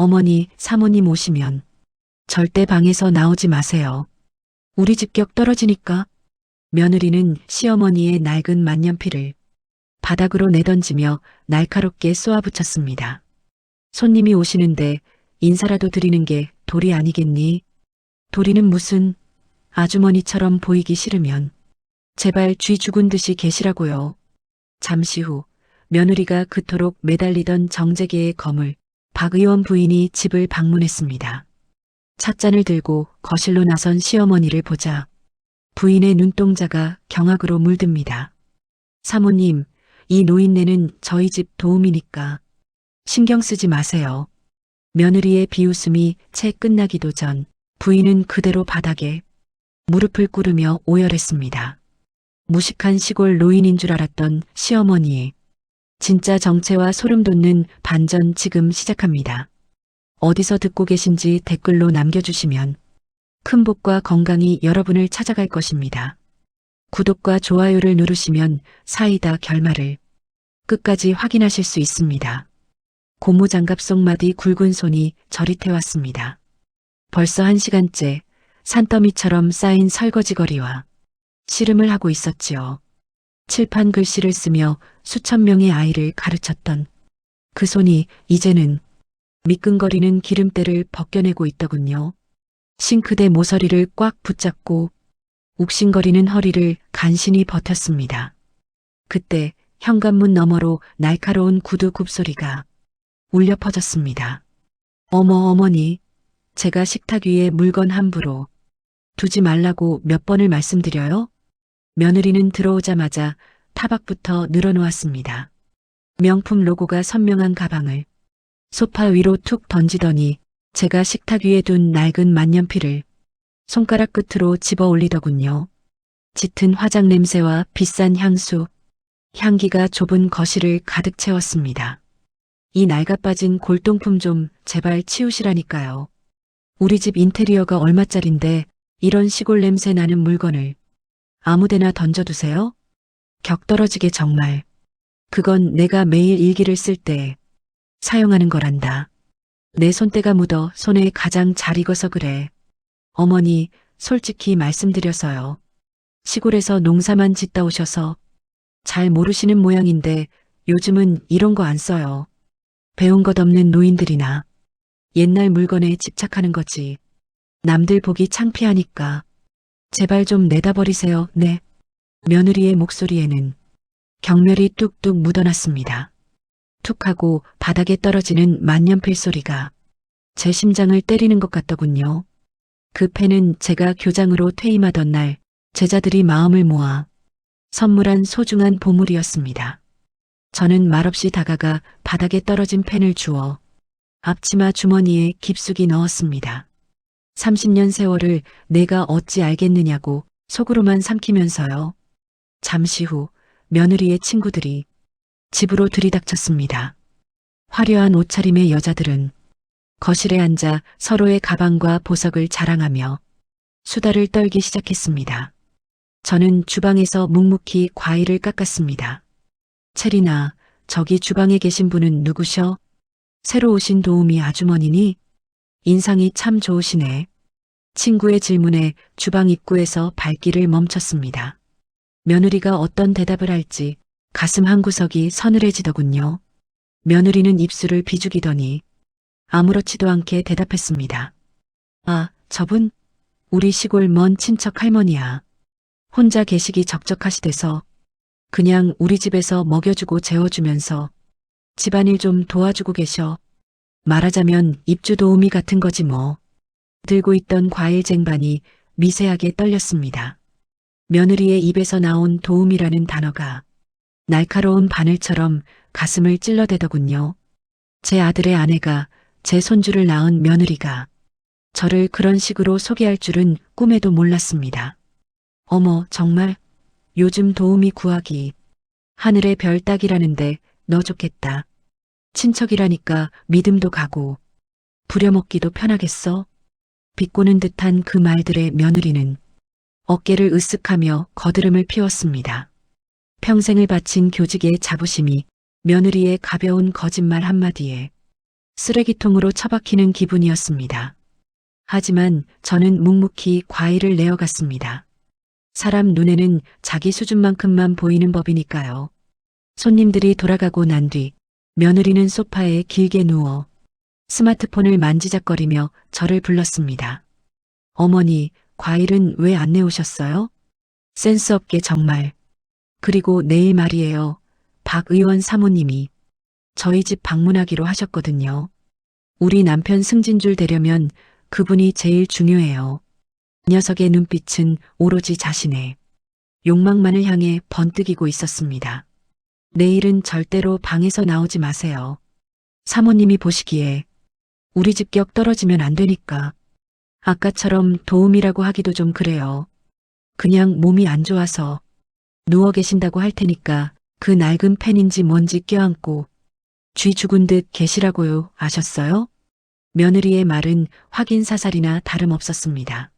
어머니, 사모님 오시면 절대 방에서 나오지 마세요. 우리 집 격 떨어지니까. 며느리는 시어머니의 낡은 만년필을 바닥으로 내던지며 날카롭게 쏘아붙였습니다. 손님이 오시는데 인사라도 드리는 게 도리 아니겠니? 도리는 무슨, 아주머니처럼 보이기 싫으면 제발 쥐 죽은 듯이 계시라고요. 잠시 후 며느리가 그토록 매달리던 정재계의 거물 박 의원 부인이 집을 방문했습니다. 찻잔을 들고 거실로 나선 시어머니를 보자 부인의 눈동자가 경악으로 물듭니다. 사모님, 이 노인네는 저희 집 도움이니까 신경 쓰지 마세요. 며느리의 비웃음이 채 끝나기도 전 부인은 그대로 바닥에 무릎을 꿇으며 오열했습니다. 무식한 시골 노인인 줄 알았던 시어머니의 진짜 정체와 소름 돋는 반전 지금 시작합니다. 어디서 듣고 계신지 댓글로 남겨주시면 큰 복과 건강이 여러분을 찾아갈 것입니다. 구독과 좋아요를 누르시면 사이다 결말을 끝까지 확인하실 수 있습니다. 고무장갑 속 마디 굵은 손이 저릿해왔습니다. 벌써 1시간째 산더미처럼 쌓인 설거지거리와 씨름을 하고 있었지요. 칠판 글씨를 쓰며 수천 명의 아이를 가르쳤던 그 손이 이제는 미끈거리는 기름때를 벗겨내고 있더군요. 싱크대 모서리를 꽉 붙잡고 욱신거리는 허리를 간신히 버텼습니다. 그때 현관문 너머로 날카로운 구두 굽소리가 울려 퍼졌습니다. 어머니, 제가 식탁 위에 물건 함부로 두지 말라고 몇 번을 말씀드려요? 며느리는 들어오자마자 타박부터 늘어놓았습니다. 명품 로고가 선명한 가방을 소파 위로 툭 던지더니 제가 식탁 위에 둔 낡은 만년필을 손가락 끝으로 집어 올리더군요. 짙은 화장 냄새와 비싼 향수, 향기가 좁은 거실을 가득 채웠습니다. 이 낡아빠진 골동품 좀 제발 치우시라니까요. 우리 집 인테리어가 얼마짜린데 이런 시골 냄새 나는 물건을 아무데나 던져두세요? 격 떨어지게 정말. 그건 내가 매일 일기를 쓸 때 사용하는 거란다. 내 손때가 묻어 손에 가장 잘 익어서 그래. 어머니, 솔직히 말씀드려서요. 시골에서 농사만 짓다 오셔서 잘 모르시는 모양인데 요즘은 이런 거 안 써요. 배운 것 없는 노인들이나 옛날 물건에 집착하는 거지. 남들 보기 창피하니까 제발 좀 내다버리세요. 네. 며느리의 목소리에는 경멸이 뚝뚝 묻어났습니다. 툭 하고 바닥에 떨어지는 만년필 소리가 제 심장을 때리는 것 같더군요. 그 펜은 제가 교장으로 퇴임하던 날 제자들이 마음을 모아 선물한 소중한 보물이었습니다. 저는 말없이 다가가 바닥에 떨어진 펜을 주워 앞치마 주머니에 깊숙이 넣었습니다. 30년 세월을 내가 어찌 알겠느냐고 속으로만 삼키면서요. 잠시 후 며느리의 친구들이 집으로 들이닥쳤습니다. 화려한 옷차림의 여자들은 거실에 앉아 서로의 가방과 보석을 자랑하며 수다를 떨기 시작했습니다. 저는 주방에서 묵묵히 과일을 깎았습니다. 체리나, 저기 주방에 계신 분은 누구셔? 새로 오신 도우미 아주머니니? 인상이 참 좋으시네. 친구의 질문에 주방 입구에서 발길을 멈췄습니다. 며느리가 어떤 대답을 할지 가슴 한구석이 서늘해지더군요. 며느리는 입술을 비죽이더니 아무렇지도 않게 대답했습니다. 아, 저분? 우리 시골 먼 친척 할머니야. 혼자 계시기 적적하시대서 그냥 우리 집에서 먹여주고 재워주면서 집안일 좀 도와주고 계셔. 말하자면 입주 도우미 같은 거지 뭐. 들고 있던 과일 쟁반이 미세하게 떨렸습니다. 며느리의 입에서 나온 도우미라는 단어가 날카로운 바늘처럼 가슴을 찔러대더군요. 제 아들의 아내가 제 손주를 낳은 며느리가 저를 그런 식으로 소개할 줄은 꿈에도 몰랐습니다. 어머, 정말 요즘 도우미 구하기 하늘의 별 따기라는데 너 좋겠다. 친척이라니까 믿음도 가고 부려먹기도 편하겠어. 비꼬는 듯한 그 말들에 며느리는 어깨를 으쓱하며 거드름을 피웠습니다. 평생을 바친 교직의 자부심이 며느리의 가벼운 거짓말 한마디에 쓰레기통으로 처박히는 기분이었습니다. 하지만 저는 묵묵히 과일을 내어갔습니다. 사람 눈에는 자기 수준만큼만 보이는 법이니까요. 손님들이 돌아가고 난 뒤 며느리는 소파에 길게 누워 스마트폰을 만지작거리며 저를 불렀습니다. 어머니, 과일은 왜 안 내오셨어요? 센스 없게 정말. 그리고 내일 말이에요. 박 의원 사모님이 저희 집 방문하기로 하셨거든요. 우리 남편 승진줄 되려면 그분이 제일 중요해요. 녀석의 눈빛은 오로지 자신의 욕망만을 향해 번뜩이고 있었습니다. 내일은 절대로 방에서 나오지 마세요. 사모님이 보시기에 우리 집격 떨어지면 안 되니까. 아까처럼 도움이라고 하기도 좀 그래요. 그냥 몸이 안 좋아서 누워 계신다고 할 테니까 그 낡은 펜인지 뭔지 껴안고 쥐 죽은 듯 계시라고요. 아셨어요? 며느리의 말은 확인 사살이나 다름없었습니다.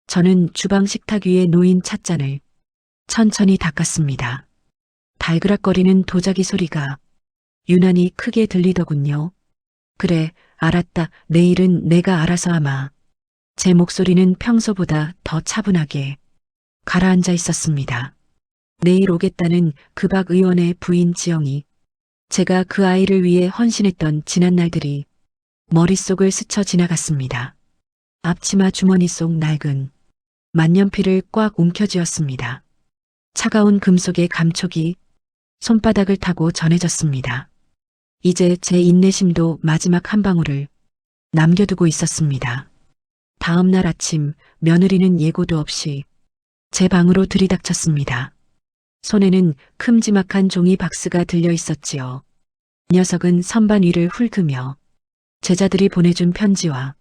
저는 주방 식탁 위에 놓인 찻잔을 천천히 닦았습니다. 달그락거리는 도자기 소리가 유난히 크게 들리더군요. 그래, 알았다. 내일은 내가 알아서 하마. 제 목소리는 평소보다 더 차분하게 가라앉아 있었습니다. 내일 오겠다는 그 박 의원의 부인 지영이 제가 그 아이를 위해 헌신했던 지난 날들이 머릿속을 스쳐 지나갔습니다. 앞치마 주머니 속 낡은 만년필을 꽉 움켜쥐었습니다. 차가운 금속의 감촉이 손바닥을 타고 전해졌습니다. 이제 제 인내심도 마지막 한 방울을 남겨두고 있었습니다. 다음 날 아침 며느리는 예고도 없이 제 방으로 들이닥쳤습니다. 손에는 큼지막한 종이 박스가 들려 있었지요. 녀석은 선반 위를 훑으며 제자들이 보내준 편지와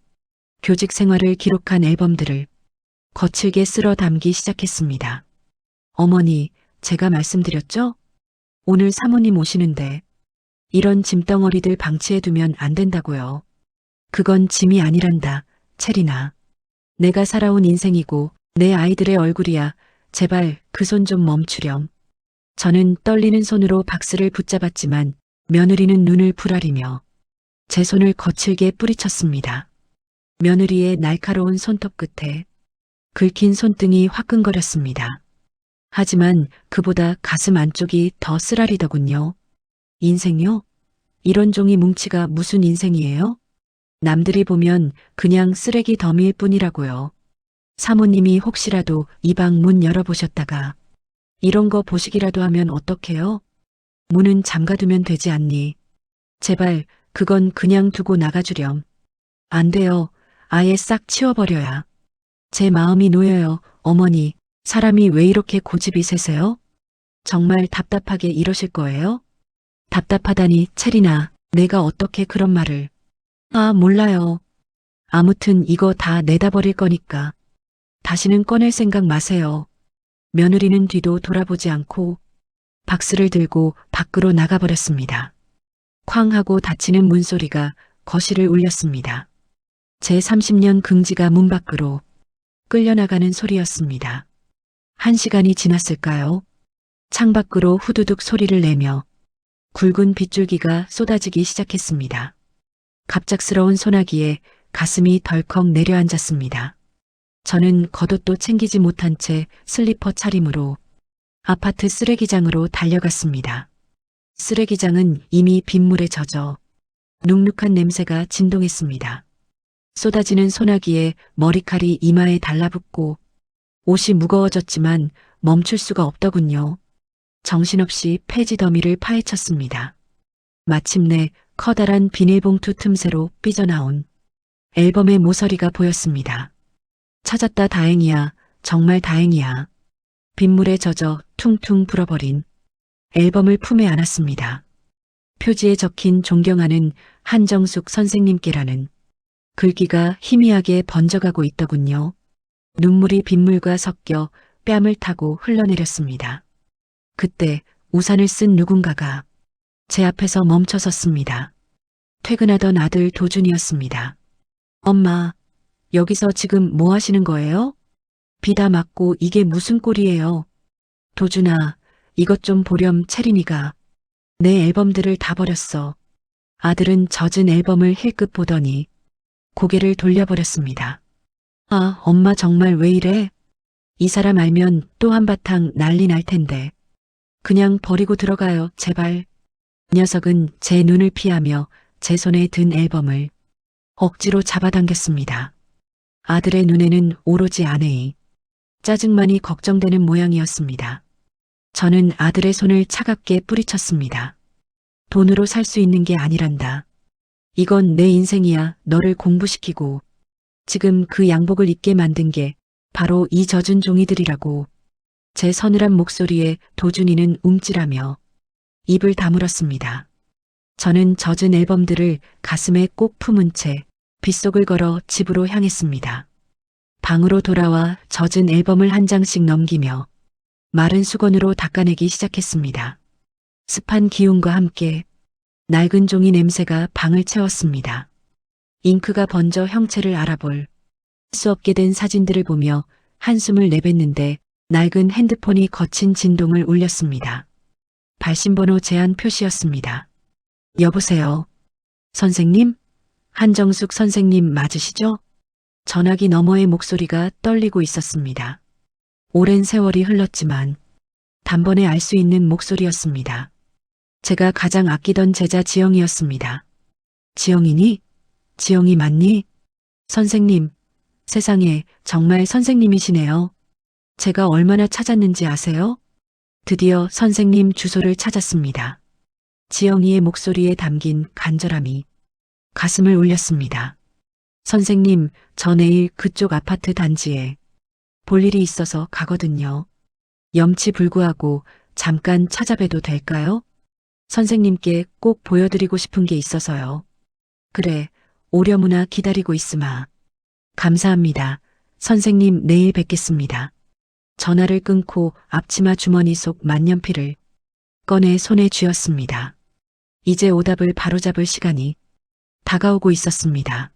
교직 생활을 기록한 앨범들을 거칠게 쓸어 담기 시작했습니다. 어머니, 제가 말씀드렸죠? 오늘 사모님 오시는데 이런 짐덩어리들 방치해두면 안 된다고요. 그건 짐이 아니란다, 체리나. 내가 살아온 인생이고 내 아이들의 얼굴이야. 제발 그 손 좀 멈추렴. 저는 떨리는 손으로 박스를 붙잡았지만 며느리는 눈을 부라리며 제 손을 거칠게 뿌리쳤습니다. 며느리의 날카로운 손톱 끝에 긁힌 손등이 화끈거렸습니다. 하지만 그보다 가슴 안쪽이 더 쓰라리더군요. 인생요? 이런 종이 뭉치가 무슨 인생이에요? 남들이 보면 그냥 쓰레기 더미일 뿐이라고요. 사모님이 혹시라도 이 방 문 열어보셨다가 이런 거 보시기라도 하면 어떡해요? 문은 잠가두면 되지 않니? 제발 그건 그냥 두고 나가주렴. 안 돼요. 아예 싹 치워버려야. 제 마음이 놓여요. 어머니, 사람이 왜 이렇게 고집이 세세요? 정말 답답하게 이러실 거예요? 답답하다니, 체리나, 내가 어떻게 그런 말을. 아, 몰라요. 아무튼 이거 다 내다 버릴 거니까. 다시는 꺼낼 생각 마세요. 며느리는 뒤도 돌아보지 않고 박스를 들고 밖으로 나가버렸습니다. 쾅 하고 닫히는 문소리가 거실을 울렸습니다. 제 30년 긍지가 문 밖으로 끌려나가는 소리였습니다. 1시간이 지났을까요? 창밖으로 후두둑 소리를 내며 굵은 빗줄기가 쏟아지기 시작했습니다. 갑작스러운 소나기에 가슴이 덜컥 내려앉았습니다. 저는 겉옷도 챙기지 못한 채 슬리퍼 차림으로 아파트 쓰레기장으로 달려갔습니다. 쓰레기장은 이미 빗물에 젖어 눅눅한 냄새가 진동했습니다. 쏟아지는 소나기에 머리칼이 이마에 달라붙고 옷이 무거워졌지만 멈출 수가 없더군요. 정신없이 폐지 더미를 파헤쳤습니다. 마침내 커다란 비닐봉투 틈새로 삐져나온 앨범의 모서리가 보였습니다. 찾았다, 다행이야. 정말 다행이야. 빗물에 젖어 퉁퉁 불어버린 앨범을 품에 안았습니다. 표지에 적힌 존경하는 한정숙 선생님께라는 글귀가 희미하게 번져가고 있더군요. 눈물이 빗물과 섞여 뺨을 타고 흘러내렸습니다. 그때 우산을 쓴 누군가가 제 앞에서 멈춰 섰습니다. 퇴근하던 아들 도준이었습니다. 엄마, 여기서 지금 뭐 하시는 거예요? 비 다 맞고 이게 무슨 꼴이에요? 도준아, 이것 좀 보렴. 체린이가 내 앨범들을 다 버렸어. 아들은 젖은 앨범을 힐끗 보더니 고개를 돌려버렸습니다. 아, 엄마 정말 왜 이래? 이 사람 알면 또 한바탕 난리 날 텐데. 그냥 버리고 들어가요, 제발. 녀석은 제 눈을 피하며 제 손에 든 앨범을 억지로 잡아당겼습니다. 아들의 눈에는 오로지 아내의 짜증만이 걱정되는 모양이었습니다. 저는 아들의 손을 차갑게 뿌리쳤습니다. 돈으로 살 수 있는 게 아니란다. 이건 내 인생이야. 너를 공부시키고 지금 그 양복을 입게 만든 게 바로 이 젖은 종이들이라고. 제 서늘한 목소리에 도준이는 움찔하며 입을 다물었습니다. 저는 젖은 앨범들을 가슴에 꼭 품은 채 빗속을 걸어 집으로 향했습니다. 방으로 돌아와 젖은 앨범을 한 장씩 넘기며 마른 수건으로 닦아내기 시작했습니다. 습한 기운과 함께 낡은 종이 냄새가 방을 채웠습니다. 잉크가 번져 형체를 알아볼 수 없게 된 사진들을 보며 한숨을 내뱉는데 낡은 핸드폰이 거친 진동을 울렸습니다. 발신번호 제한 표시였습니다. 여보세요. 선생님? 한정숙 선생님 맞으시죠? 전화기 너머의 목소리가 떨리고 있었습니다. 오랜 세월이 흘렀지만 단번에 알 수 있는 목소리였습니다. 제가 가장 아끼던 제자 지영이었습니다. 지영이니? 지영이 맞니? 선생님, 세상에 정말 선생님이시네요. 제가 얼마나 찾았는지 아세요? 드디어 선생님 주소를 찾았습니다. 지영이의 목소리에 담긴 간절함이 가슴을 울렸습니다. 선생님, 저 내일 그쪽 아파트 단지에 볼 일이 있어서 가거든요. 염치불구하고 잠깐 찾아봬도 될까요? 선생님께 꼭 보여드리고 싶은 게 있어서요. 그래, 오려무나 기다리고 있으마. 감사합니다. 선생님 내일 뵙겠습니다. 전화를 끊고 앞치마 주머니 속 만년필을 꺼내 손에 쥐었습니다. 이제 오답을 바로잡을 시간이 다가오고 있었습니다.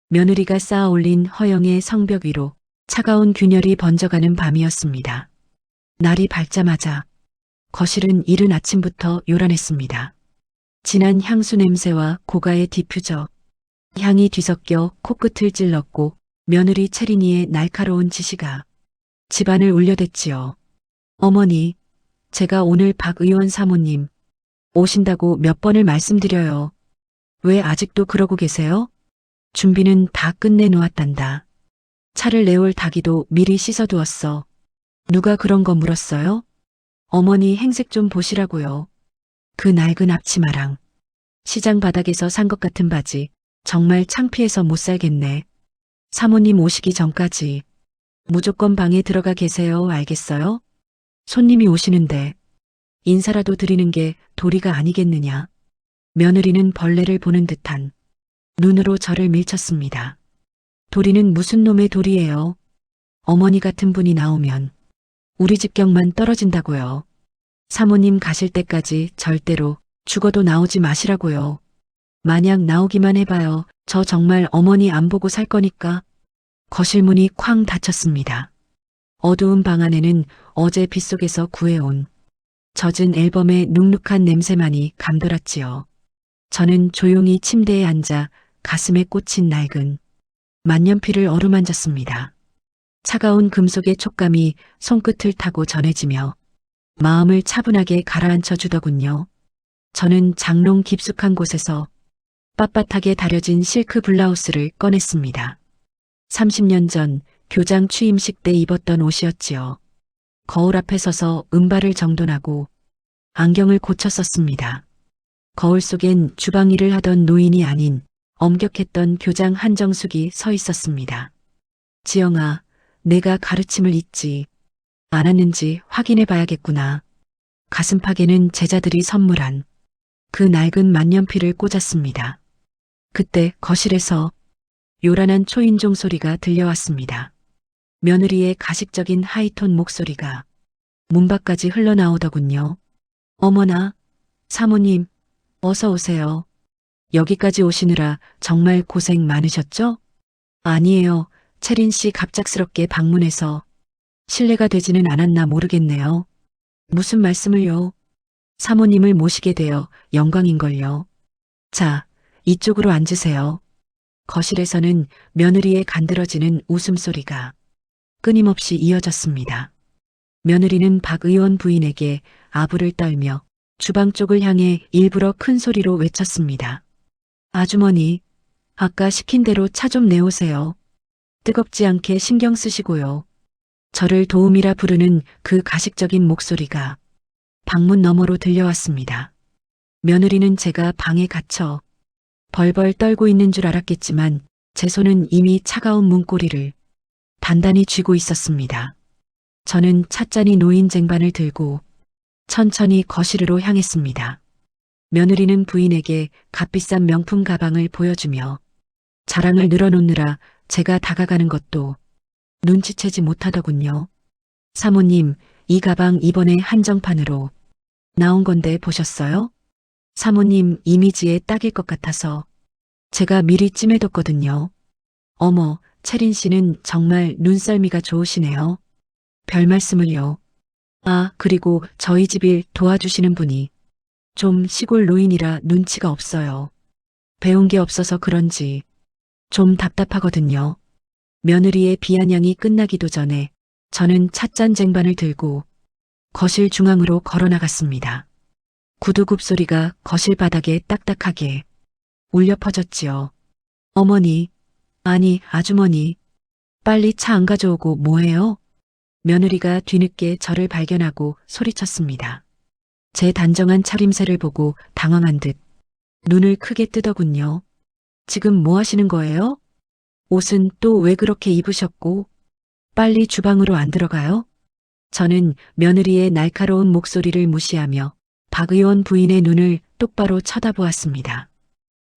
며느리가 쌓아 올린 허영의 성벽 위로 차가운 균열이 번져가는 밤이었습니다. 날이 밝자마자 거실은 이른 아침부터 요란했습니다. 진한 향수 냄새와 고가의 디퓨저 향이 뒤섞여 코끝을 찔렀고 며느리 체리니의 날카로운 지시가 집안을 울려댔지요. 어머니, 제가 오늘 박 의원 사모님 오신다고 몇 번을 말씀드려요. 왜 아직도 그러고 계세요? 준비는 다 끝내놓았단다. 차를 내올 닭이도 미리 씻어두었어. 누가 그런 거 물었어요? 어머니 행색 좀 보시라고요. 그 낡은 앞치마랑 시장 바닥에서 산 것 같은 바지 정말 창피해서 못 살겠네. 사모님 오시기 전까지 무조건 방에 들어가 계세요. 알겠어요? 손님이 오시는데 인사라도 드리는 게 도리가 아니겠느냐. 며느리는 벌레를 보는 듯한 눈으로 저를 밀쳤습니다. 도리는 무슨 놈의 도리예요? 어머니 같은 분이 나오면 우리 집 격만 떨어진다고요. 사모님 가실 때까지 절대로 죽어도 나오지 마시라고요. 만약 나오기만 해봐요. 저 정말 어머니 안 보고 살 거니까. 거실 문이 쾅 닫혔습니다. 어두운 방 안에는 어제 빗속에서 구해온 젖은 앨범의 눅눅한 냄새만이 감돌았지요. 저는 조용히 침대에 앉아 가슴에 꽂힌 낡은 만년필을 어루만졌습니다. 차가운 금속의 촉감이 손끝을 타고 전해지며 마음을 차분하게 가라앉혀 주더군요. 저는 장롱 깊숙한 곳에서 빳빳하게 다려진 실크 블라우스를 꺼냈습니다. 30년 전 교장 취임식 때 입었던 옷이었지요. 거울 앞에 서서 은발을 정돈하고 안경을 고쳐 썼습니다. 거울 속엔 주방 일을 하던 노인이 아닌 엄격했던 교장 한정숙이 서 있었습니다. 지영아, 내가 가르침을 잊지 않았는지 확인해 봐야겠구나. 가슴팍에는 제자들이 선물한 그 낡은 만년필을 꽂았습니다. 그때 거실에서 요란한 초인종 소리가 들려왔습니다. 며느리의 가식적인 하이톤 목소리가 문 밖까지 흘러나오더군요. 어머나, 사모님, 어서 오세요. 여기까지 오시느라 정말 고생 많으셨죠? 아니에요. 채린 씨 갑작스럽게 방문해서 실례가 되지는 않았나 모르겠네요. 무슨 말씀을요? 사모님을 모시게 되어 영광인걸요. 자, 이쪽으로 앉으세요. 거실에서는 며느리의 간드러지는 웃음소리가 끊임없이 이어졌습니다. 며느리는 박 의원 부인에게 아부를 떨며 주방 쪽을 향해 일부러 큰 소리로 외쳤습니다. 아주머니, 아까 시킨 대로 차 좀 내오세요. 뜨겁지 않게 신경 쓰시고요. 저를 도움이라 부르는 그 가식적인 목소리가 방문 너머로 들려왔습니다. 며느리는 제가 방에 갇혀 벌벌 떨고 있는 줄 알았겠지만 제 손은 이미 차가운 문고리를 단단히 쥐고 있었습니다. 저는 찻잔이 놓인 쟁반을 들고 천천히 거실으로 향했습니다. 며느리는 부인에게 값비싼 명품 가방을 보여주며 자랑을 늘어놓느라 제가 다가가는 것도 눈치채지 못하더군요. 사모님, 이 가방 이번에 한정판으로 나온 건데 보셨어요? 사모님 이미지에 딱일 것 같아서 제가 미리 찜해뒀거든요. 어머, 채린 씨는 정말 눈썰미가 좋으시네요. 별 말씀을요. 아, 그리고 저희 집 일 도와주시는 분이 좀 시골 노인이라 눈치가 없어요. 배운 게 없어서 그런지 좀 답답하거든요. 며느리의 비아냥이 끝나기도 전에 저는 찻잔 쟁반을 들고 거실 중앙으로 걸어 나갔습니다. 구두굽 소리가 거실 바닥에 딱딱하게 울려 퍼졌지요. 어머니, 아니 아주머니, 빨리 차 안 가져오고 뭐해요? 며느리가 뒤늦게 저를 발견하고 소리쳤습니다. 제 단정한 차림새를 보고 당황한 듯 눈을 크게 뜨더군요. 지금 뭐 하시는 거예요? 옷은 또 왜 그렇게 입으셨고 빨리 주방으로 안 들어가요? 저는 며느리의 날카로운 목소리를 무시하며 박 의원 부인의 눈을 똑바로 쳐다보았습니다.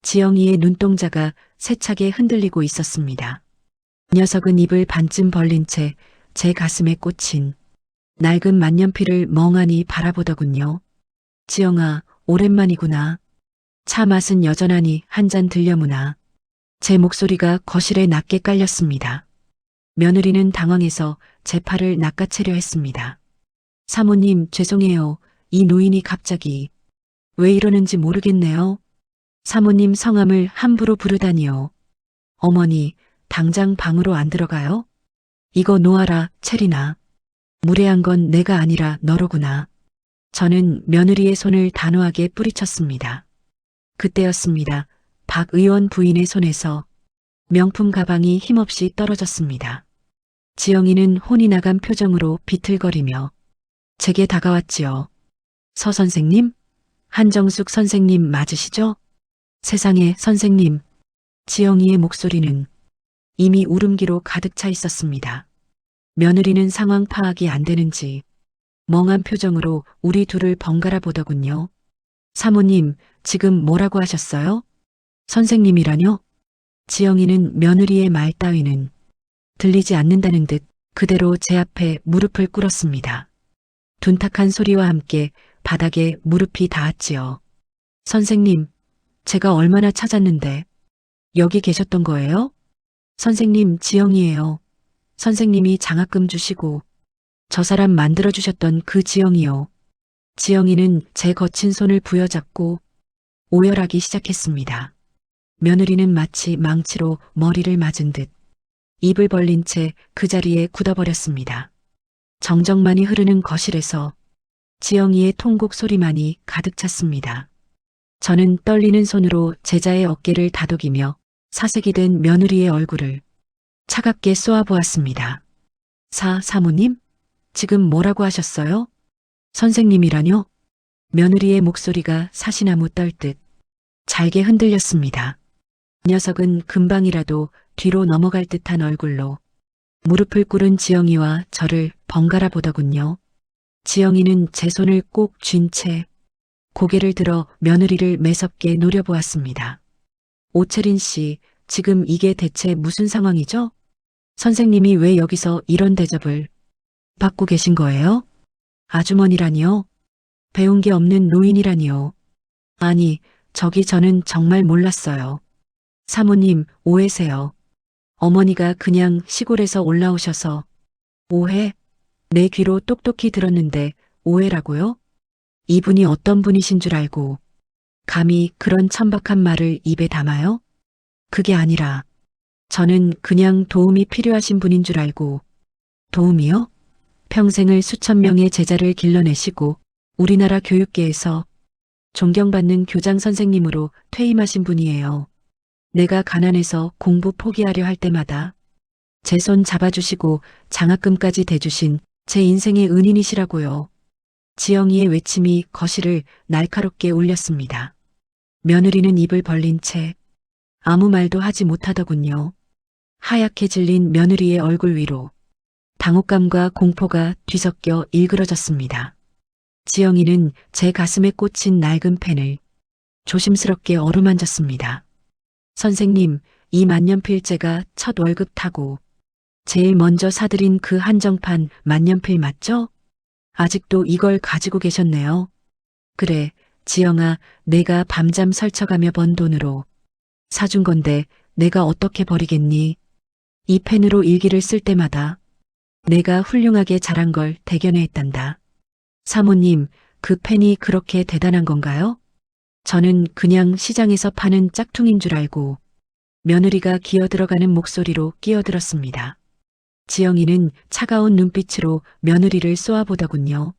지영이의 눈동자가 세차게 흔들리고 있었습니다. 녀석은 입을 반쯤 벌린 채 제 가슴에 꽂힌 낡은 만년필을 멍하니 바라보더군요. 지영아, 오랜만이구나. 차 맛은 여전하니 한 잔 들려무나. 제 목소리가 거실에 낮게 깔렸습니다. 며느리는 당황해서 제 팔을 낚아채려 했습니다. 사모님, 죄송해요. 이 노인이 갑자기 왜 이러는지 모르겠네요. 사모님 성함을 함부로 부르다니요. 어머니, 당장 방으로 안 들어가요? 이거 놓아라, 채리나. 무례한 건 내가 아니라 너로구나. 저는 며느리의 손을 단호하게 뿌리쳤습니다. 그때였습니다. 박 의원 부인의 손에서 명품 가방이 힘없이 떨어졌습니다. 지영이는 혼이 나간 표정으로 비틀거리며 제게 다가왔지요. 서 선생님? 한정숙 선생님 맞으시죠? 세상에 선생님. 지영이의 목소리는 이미 울음기로 가득 차 있었습니다. 며느리는 상황 파악이 안 되는지 멍한 표정으로 우리 둘을 번갈아 보더군요. 사모님, 지금 뭐라고 하셨어요? 선생님이라뇨? 지영이는 며느리의 말 따위는 들리지 않는다는 듯 그대로 제 앞에 무릎을 꿇었습니다. 둔탁한 소리와 함께 바닥에 무릎이 닿았지요. 선생님, 제가 얼마나 찾았는데 여기 계셨던 거예요? 선생님, 지영이에요. 선생님이 장학금 주시고 저 사람 만들어주셨던 그 지영이요. 지영이는 제 거친 손을 부여잡고 오열하기 시작했습니다. 며느리는 마치 망치로 머리를 맞은 듯 입을 벌린 채 그 자리에 굳어버렸습니다. 정적만이 흐르는 거실에서 지영이의 통곡 소리만이 가득 찼습니다. 저는 떨리는 손으로 제자의 어깨를 다독이며 사색이 된 며느리의 얼굴을 차갑게 쏘아보았습니다. 사모님? 지금 뭐라고 하셨어요? 선생님이라뇨? 며느리의 목소리가 사시나무 떨듯 잘게 흔들렸습니다. 녀석은 금방이라도 뒤로 넘어갈 듯한 얼굴로 무릎을 꿇은 지영이와 저를 번갈아 보더군요. 지영이는 제 손을 꼭 쥔 채 고개를 들어 며느리를 매섭게 노려보았습니다. 오채린 씨, 지금 이게 대체 무슨 상황이죠? 선생님이 왜 여기서 이런 대접을 받고 계신 거예요? 아주머니라니요? 배운 게 없는 노인이라니요? 아니, 저는 정말 몰랐어요. 사모님, 오해세요. 어머니가 그냥 시골에서 올라오셔서. 오해? 내 귀로 똑똑히 들었는데 오해라고요? 이분이 어떤 분이신 줄 알고 감히 그런 천박한 말을 입에 담아요? 그게 아니라 저는 그냥 도움이 필요하신 분인 줄 알고. 도움이요? 평생을 수천 명의 제자를 길러내시고 우리나라 교육계에서 존경받는 교장 선생님으로 퇴임하신 분이에요. 내가 가난해서 공부 포기하려 할 때마다 제 손 잡아주시고 장학금까지 대주신 제 인생의 은인이시라고요. 지영이의 외침이 거실을 날카롭게 울렸습니다. 며느리는 입을 벌린 채 아무 말도 하지 못하더군요. 하얗게 질린 며느리의 얼굴 위로 당혹감과 공포가 뒤섞여 일그러졌습니다. 지영이는 제 가슴에 꽂힌 낡은 펜을 조심스럽게 어루만졌습니다. 선생님, 이 만년필제가 첫 월급 타고 제일 먼저 사들인 그 한정판 만년필 맞죠? 아직도 이걸 가지고 계셨네요. 그래, 지영아, 내가 밤잠 설쳐가며 번 돈으로 사준 건데 내가 어떻게 버리겠니? 이 펜으로 일기를 쓸 때마다 내가 훌륭하게 자란 걸 대견해했단다. 사모님, 그 펜이 그렇게 대단한 건가요? 저는 그냥 시장에서 파는 짝퉁인 줄 알고. 며느리가 기어들어가는 목소리로 끼어들었습니다. 지영이는 차가운 눈빛으로 며느리를 쏘아보더군요.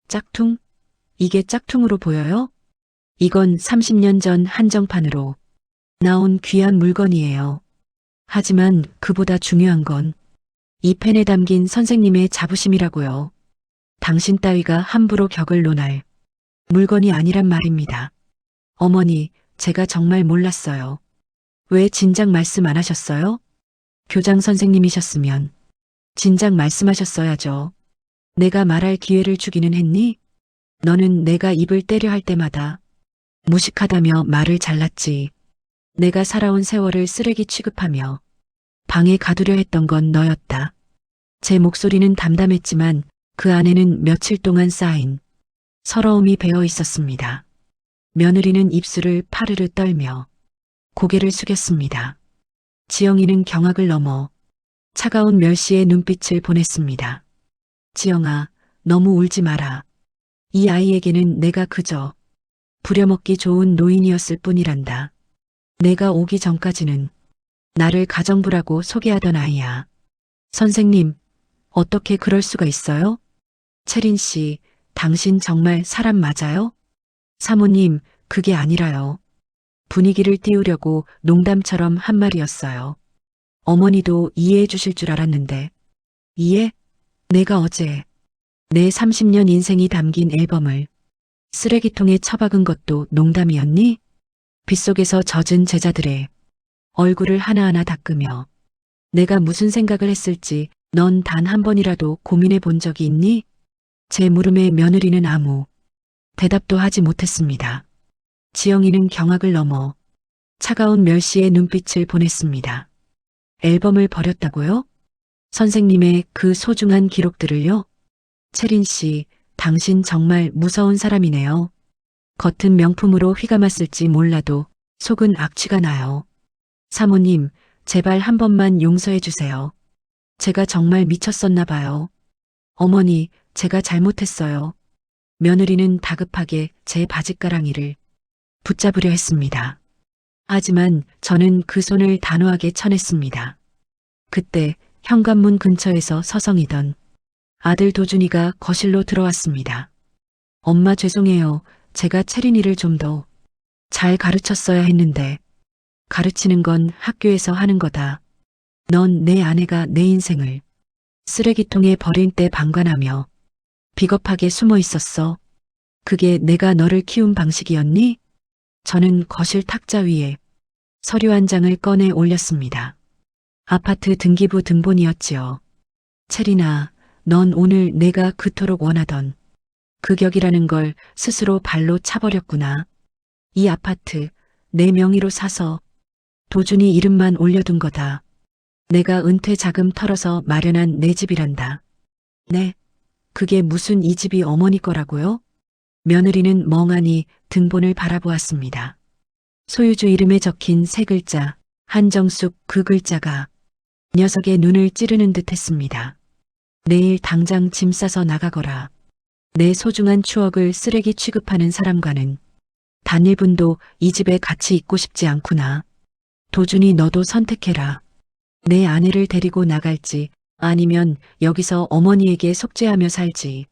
짝퉁? 이게 짝퉁으로 보여요? 이건 30년 전 한정판으로 나온 귀한 물건이에요. 하지만 그보다 중요한 건 이 펜에 담긴 선생님의 자부심이라고요. 당신 따위가 함부로 격을 놓을 물건이 아니란 말입니다. 어머니, 제가 정말 몰랐어요. 왜 진작 말씀 안 하셨어요? 교장 선생님이셨으면 진작 말씀하셨어야죠. 내가 말할 기회를 주기는 했니? 너는 내가 입을 때려 할 때마다 무식하다며 말을 잘랐지. 내가 살아온 세월을 쓰레기 취급하며 방에 가두려 했던 건 너였다. 제 목소리는 담담했지만 그 안에는 며칠 동안 쌓인 서러움이 배어 있었습니다. 며느리는 입술을 파르르 떨며 고개를 숙였습니다. 지영이는 경악을 넘어 차가운 멸시의 눈빛을 보냈습니다. 지영아, 너무 울지 마라. 이 아이에게는 내가 그저 부려먹기 좋은 노인이었을 뿐이란다. 내가 오기 전까지는 나를 가정부라고 소개하던 아이야. 선생님, 어떻게 그럴 수가 있어요? 채린 씨, 당신 정말 사람 맞아요? 사모님, 그게 아니라요. 분위기를 띄우려고 농담처럼 한 말이었어요. 어머니도 이해해 주실 줄 알았는데. 이해? 내가 어제 내 30년 인생이 담긴 앨범을 쓰레기통에 처박은 것도 농담이었니? 빗속에서 젖은 제자들의 얼굴을 하나하나 닦으며 내가 무슨 생각을 했을지 넌 단 한 번이라도 고민해 본 적이 있니? 제 물음에 며느리는 아무 대답도 하지 못했습니다. 지영이는 경악을 넘어 차가운 멸시의 눈빛을 보냈습니다. 앨범을 버렸다고요? 선생님의 그 소중한 기록들을요? 채린 씨, 당신 정말 무서운 사람이네요. 겉은 명품으로 휘감았을지 몰라도 속은 악취가 나요. 사모님, 제발 한 번만 용서해 주세요. 제가 정말 미쳤었나 봐요. 어머니, 제가 잘못했어요. 며느리는 다급하게 제 바짓가랑이를 붙잡으려 했습니다. 하지만 저는 그 손을 단호하게 쳐냈습니다. 그때 현관문 근처에서 서성이던 아들 도준이가 거실로 들어왔습니다. 엄마 죄송해요. 제가 채린이를 좀 더 잘 가르쳤어야 했는데 가르치는 건 학교에서 하는 거다. 넌 내 아내가 내 인생을 쓰레기통에 버릴 때 방관하며 비겁하게 숨어 있었어. 그게 내가 너를 키운 방식이었니? 저는 거실 탁자 위에 서류 한 장을 꺼내 올렸습니다. 아파트 등기부 등본이었지요. 채린아, 넌 오늘 내가 그토록 원하던 그 격이라는 걸 스스로 발로 차버렸구나. 이 아파트 내 명의로 사서 도준이 이름만 올려둔 거다. 내가 은퇴 자금 털어서 마련한 내 집이란다. 네, 그게 무슨 이 집이 어머니 거라고요? 며느리는 멍하니 등본을 바라보았습니다. 소유주 이름에 적힌 세 글자, 한정숙 그 글자가 녀석의 눈을 찌르는 듯 했습니다. 내일 당장 짐 싸서 나가거라. 내 소중한 추억을 쓰레기 취급하는 사람과는 단 1분도 이 집에 같이 있고 싶지 않구나. 도준이 너도 선택해라. 내 아내를 데리고 나갈지 아니면 여기서 어머니에게 속죄하며 살지.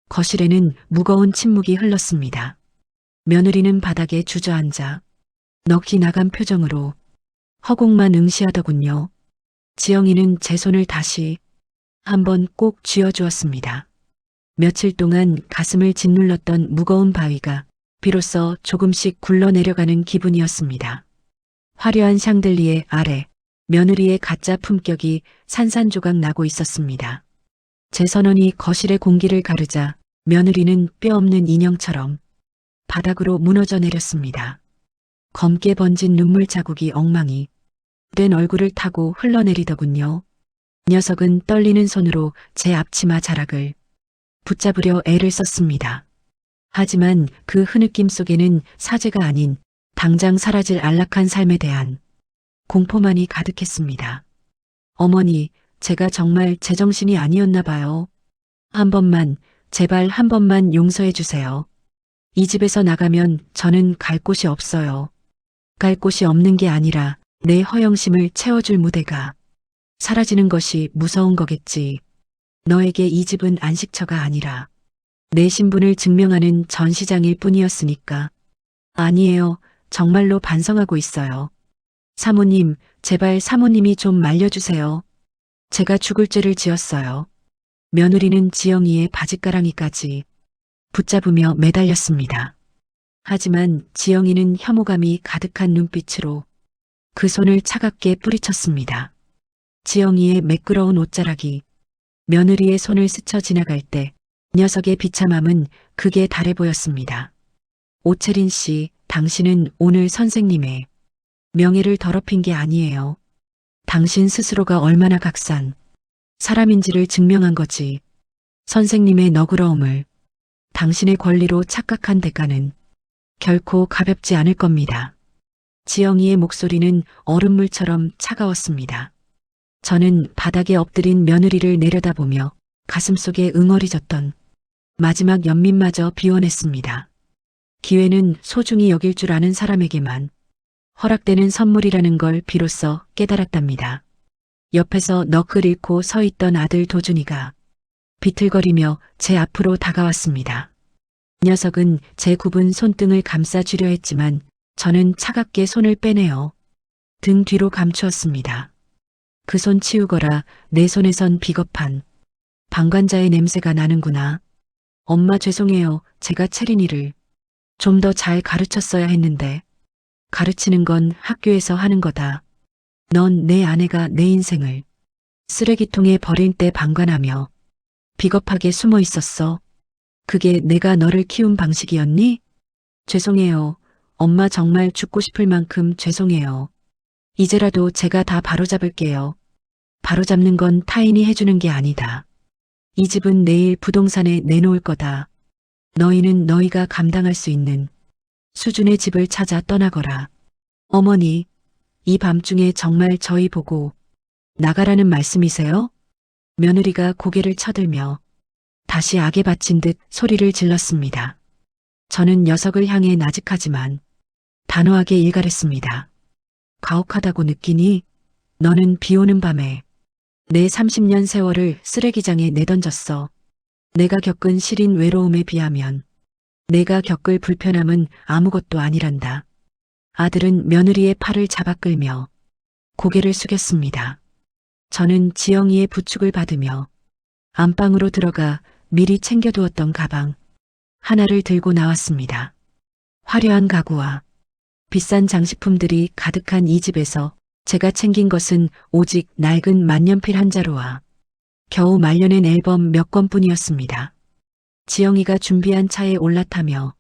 거실에는 무거운 침묵이 흘렀습니다. 며느리는 바닥에 주저앉아 넋이 나간 표정으로 허공만 응시하더군요. 지영이는 제 손을 다시 한번 꼭 쥐어주었습니다. 며칠 동안 가슴을 짓눌렀던 무거운 바위가 비로소 조금씩 굴러내려가는 기분이었습니다. 화려한 샹들리에 아래 며느리의 가짜 품격이 산산조각 나고 있었습니다. 제 선원이 거실의 공기를 가르자 며느리는 뼈없는 인형처럼 바닥으로 무너져 내렸습니다. 검게 번진 눈물 자국이 엉망이 된 얼굴을 타고 흘러내리더군요. 녀석은 떨리는 손으로 제 앞치마 자락을 붙잡으려 애를 썼습니다. 하지만 그 흐느낌 속에는 사죄가 아닌 당장 사라질 안락한 삶에 대한 공포만이 가득했습니다. 어머니, 제가 정말 제정신이 아니었나 봐요. 한 번만, 제발 한 번만 용서해 주세요. 이 집에서 나가면 저는 갈 곳이 없어요. 갈 곳이 없는 게 아니라 내 허영심을 채워줄 무대가 사라지는 것이 무서운 거겠지. 너에게 이 집은 안식처가 아니라 내 신분을 증명하는 전시장일 뿐이었으니까. 아니에요. 정말로 반성하고 있어요. 사모님, 제발 사모님이 좀 말려주세요. 제가 죽을 죄를 지었어요. 며느리는 지영이의 바짓가랑이까지 붙잡으며 매달렸습니다. 하지만 지영이는 혐오감이 가득한 눈빛으로 그 손을 차갑게 뿌리쳤습니다. 지영이의 매끄러운 옷자락이 며느리의 손을 스쳐 지나갈 때 녀석의 비참함은 극에 달해 보였습니다. 오채린 씨, 당신은 오늘 선생님의 명예를 더럽힌 게 아니에요. 당신 스스로가 얼마나 갓산 사람인지를 증명한 거지. 선생님의 너그러움을 당신의 권리로 착각한 대가는 결코 가볍지 않을 겁니다. 지영이의 목소리는 얼음물처럼 차가웠습니다. 저는 바닥에 엎드린 며느리를 내려다보며 가슴속에 응어리졌던 마지막 연민마저 비워냈습니다. 기회는 소중히 여길 줄 아는 사람에게만 허락되는 선물이라는 걸 비로소 깨달았답니다. 옆에서 넋을 잃고 서 있던 아들 도준이가 비틀거리며 제 앞으로 다가왔습니다. 녀석은 제 굽은 손등을 감싸주려 했지만 저는 차갑게 손을 빼내어 등 뒤로 감추었습니다. 그 손 치우거라. 내 손에선 비겁한 방관자의 냄새가 나는구나. 엄마 죄송해요. 제가 채린이를 좀 더 잘 가르쳤어야 했는데. 가르치는 건 학교에서 하는 거다. 넌 내 아내가 내 인생을 쓰레기통에 버릴 때 방관하며 비겁하게 숨어 있었어. 그게 내가 너를 키운 방식이었니? 죄송해요. 엄마 정말 죽고 싶을 만큼 죄송해요. 이제라도 제가 다 바로잡을게요. 바로잡는 건 타인이 해주는 게 아니다. 이 집은 내일 부동산에 내놓을 거다. 너희는 너희가 감당할 수 있는 수준의 집을 찾아 떠나거라. 어머니, 이 밤중에 정말 저희 보고 나가라는 말씀이세요? 며느리가 고개를 쳐들며 다시 악에 바친 듯 소리를 질렀습니다. 저는 녀석을 향해 나직하지만 단호하게 일갈했습니다. 가혹하다고 느끼니? 너는 비오는 밤에 내 30년 세월을 쓰레기장에 내던졌어. 내가 겪은 시린 외로움에 비하면 내가 겪을 불편함은 아무것도 아니란다. 아들은 며느리의 팔을 잡아 끌며 고개를 숙였습니다. 저는 지영이의 부축을 받으며 안방으로 들어가 미리 챙겨두었던 가방 하나를 들고 나왔습니다. 화려한 가구와 비싼 장식품들이 가득한 이 집에서 제가 챙긴 것은 오직 낡은 만년필 한 자루와 겨우 말려낸 앨범 몇 권뿐이었습니다. 지영이가 준비한 차에 올라타며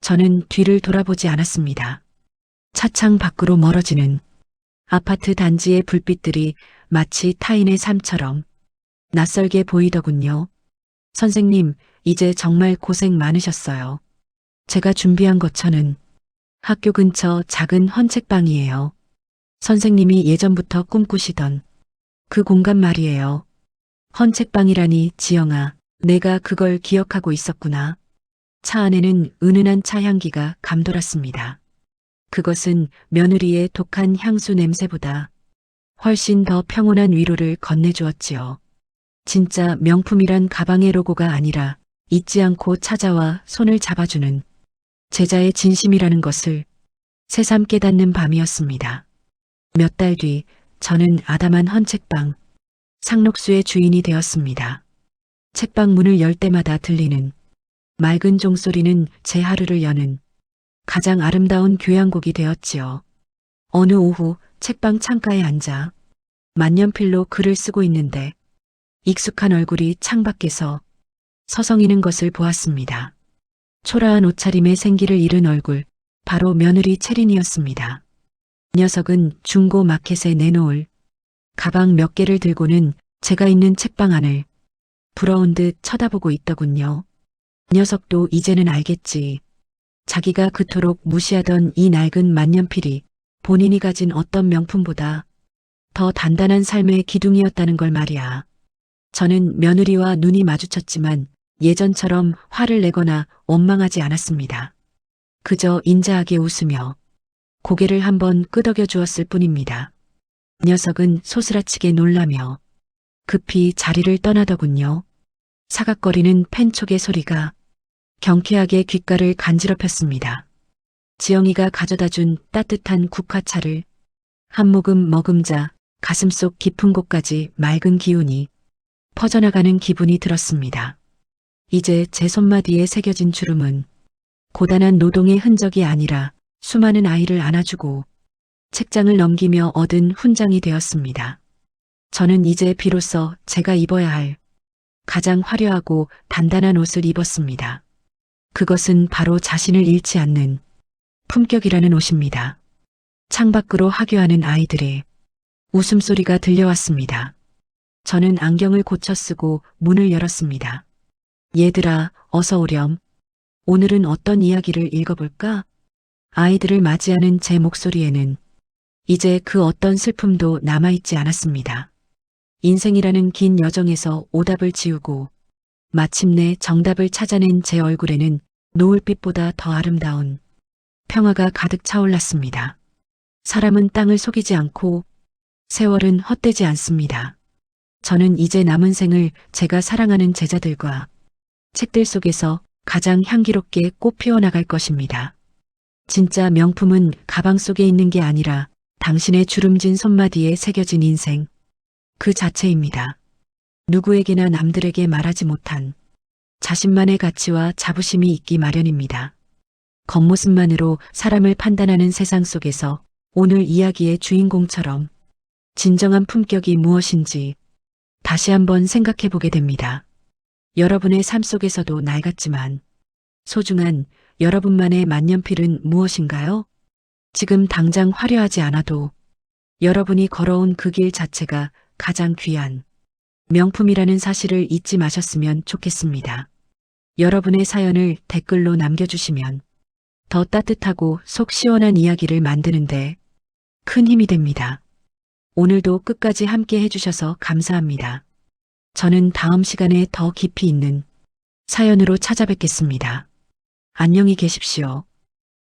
저는 뒤를 돌아보지 않았습니다. 차창 밖으로 멀어지는 아파트 단지의 불빛들이 마치 타인의 삶처럼 낯설게 보이더군요. 선생님, 이제 정말 고생 많으셨어요. 제가 준비한 거처는 학교 근처 작은 헌책방이에요. 선생님이 예전부터 꿈꾸시던 그 공간 말이에요. 헌책방이라니 지영아, 내가 그걸 기억하고 있었구나. 차 안에는 은은한 차 향기가 감돌았습니다. 그것은 며느리의 독한 향수 냄새보다 훨씬 더 평온한 위로를 건네주었지요. 진짜 명품이란 가방의 로고가 아니라 잊지 않고 찾아와 손을 잡아주는 제자의 진심이라는 것을 새삼 깨닫는 밤이었습니다. 몇 달 뒤 저는 아담한 헌책방 상록수의 주인이 되었습니다. 책방 문을 열 때마다 들리는 맑은 종소리는 제 하루를 여는 가장 아름다운 교향곡이 되었지요. 어느 오후 책방 창가에 앉아 만년필로 글을 쓰고 있는데 익숙한 얼굴이 창밖에서 서성이는 것을 보았습니다. 초라한 옷차림에 생기를 잃은 얼굴, 바로 며느리 채린이었습니다. 녀석은 중고 마켓에 내놓을 가방 몇 개를 들고는 제가 있는 책방 안을 부러운 듯 쳐다보고 있더군요. 녀석도 이제는 알겠지. 자기가 그토록 무시하던 이 낡은 만년필이 본인이 가진 어떤 명품보다 더 단단한 삶의 기둥이었다는 걸 말이야. 저는 며느리와 눈이 마주쳤지만 예전처럼 화를 내거나 원망하지 않았습니다. 그저 인자하게 웃으며 고개를 한번 끄덕여 주었을 뿐입니다. 녀석은 소스라치게 놀라며 급히 자리를 떠나더군요. 사각거리는 펜촉의 소리가 경쾌하게 귓가를 간지럽혔습니다. 지영이가 가져다 준 따뜻한 국화차를 한 모금 머금자 가슴속 깊은 곳까지 맑은 기운이 퍼져나가는 기분이 들었습니다. 이제 제 손마디에 새겨진 주름은 고단한 노동의 흔적이 아니라 수많은 아이를 안아주고 책장을 넘기며 얻은 훈장이 되었습니다. 저는 이제 비로소 제가 입어야 할 가장 화려하고 단단한 옷을 입었습니다. 그것은 바로 자신을 잃지 않는 품격이라는 옷입니다. 창밖으로 하교하는 아이들의 웃음소리가 들려왔습니다. 저는 안경을 고쳐 쓰고 문을 열었습니다. 얘들아, 어서 오렴. 오늘은 어떤 이야기를 읽어볼까? 아이들을 맞이하는 제 목소리에는 이제 그 어떤 슬픔도 남아있지 않았습니다. 인생이라는 긴 여정에서 오답을 지우고 마침내 정답을 찾아낸 제 얼굴에는 노을빛보다 더 아름다운 평화가 가득 차올랐습니다. 사람은 땅을 속이지 않고 세월은 헛되지 않습니다. 저는 이제 남은 생을 제가 사랑하는 제자들과 책들 속에서 가장 향기롭게 꽃 피워나갈 것입니다. 진짜 명품은 가방 속에 있는 게 아니라 당신의 주름진 손마디에 새겨진 인생 그 자체입니다. 누구에게나 남들에게 말하지 못한 자신만의 가치와 자부심이 있기 마련입니다. 겉모습만으로 사람을 판단하는 세상 속에서 오늘 이야기의 주인공처럼 진정한 품격이 무엇인지 다시 한번 생각해 보게 됩니다. 여러분의 삶 속에서도 낡았지만 소중한 여러분만의 만년필은 무엇인가요? 지금 당장 화려하지 않아도 여러분이 걸어온 그 길 자체가 가장 귀한 명품이라는 사실을 잊지 마셨으면 좋겠습니다. 여러분의 사연을 댓글로 남겨주시면 더 따뜻하고 속 시원한 이야기를 만드는데 큰 힘이 됩니다. 오늘도 끝까지 함께 해주셔서 감사합니다. 저는 다음 시간에 더 깊이 있는 사연으로 찾아뵙겠습니다. 안녕히 계십시오.